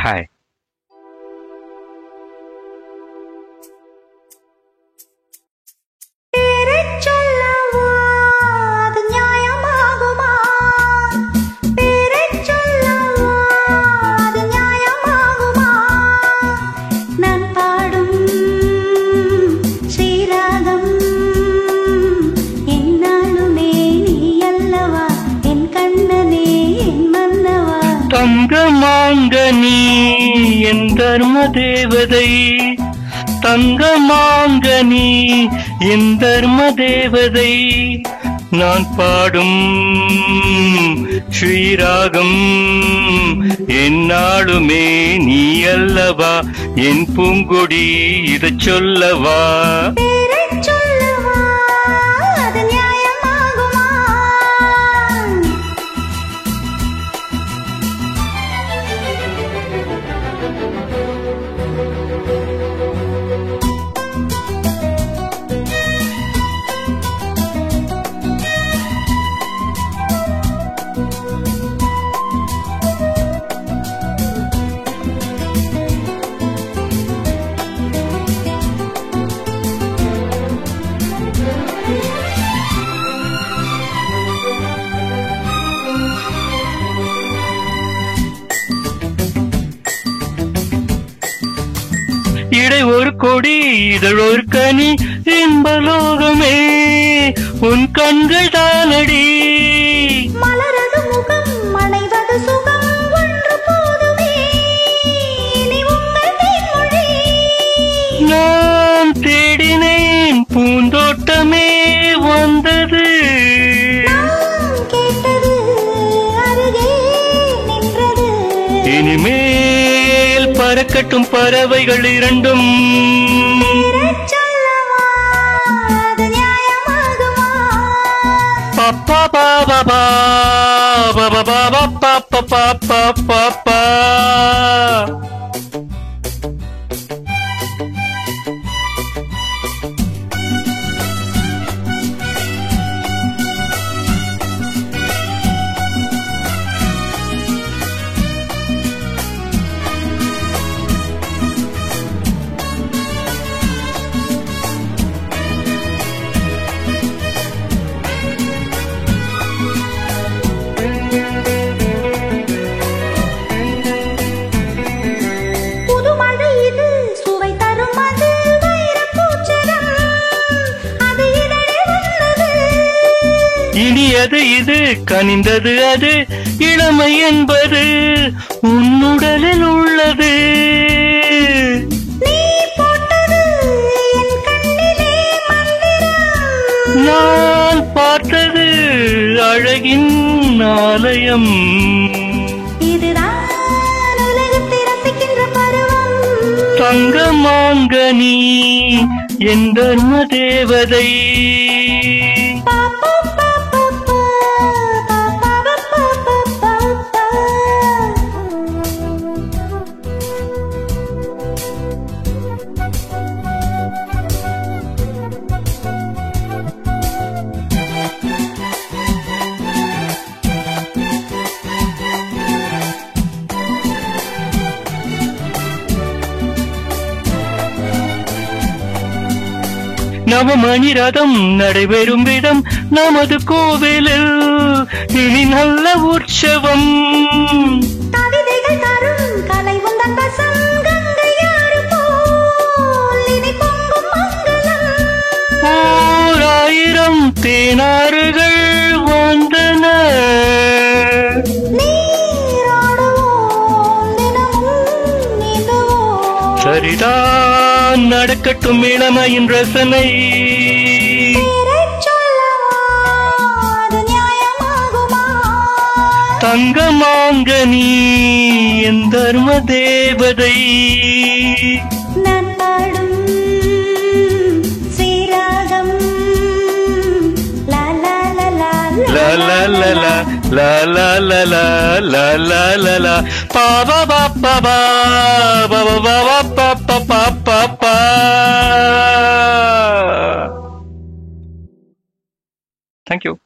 Hi. தங்கமாங்கனி என் தர்ம தேவதை, தங்கமாங்கனி என் தர்ம தேவதை, நான் பாடும் ஸ்ரீராகம் என்னாலுமே நீ அல்லவா, என் பூங்கொடி இதை சொல்லவா. இடை ஒரு கொடி இதழ் ஒரு கனி, இன்பலோகமே உன் கண்கள் தானடி. மலரது முகம் மனைவது சுகம் ஒன்று போதுமே, நீ உங்கள் தேன்மொழி. நான் தேடினேன் பூந்தோட்டமே வந்தது, நான் கேட்டது அருகே நின்றது. இனிமேல் பறக்கட்டும் பறவைகள் இரண்டும். பாப்பா பாபா பாபா பாபா பாப்பா பாப்பா பாப்பா. இனியது இது கனிந்தது அது, இளமை என்பது உன்னுடலில் உள்ளது. நான் பார்த்தது அழகின் ஆலயம், இதுதான் உலகத்தை ரசிக்கின்ற பருவம். தங்கமாங்கனி என் தர்ம தேவதை. நவமணி ரதம் நடைபெறும் விதம் நமது கோவிலில் இனி நல்ல உற்சவம். கவிதைகள் தரும் கலை உந்தன் வசம், கங்கையாறு போல் இனி பொங்கும் மங்களம். 1000 தேனாறுகள் வந்தன, நீராடுவோம் தினமும் நீந்துவோம். சரிதான் நடக்கட்டும் இளமையின் ரசனை. தங்கமாங்கனி என் தர்ம தேவதை, நான் பாடும் ஸ்ரீராகம். லா லா லா லா லா லா லா லா லா லா லா லா லா லா லா லா பா பா பா பா பா பா பா பா பா பா பா பா. Thank you.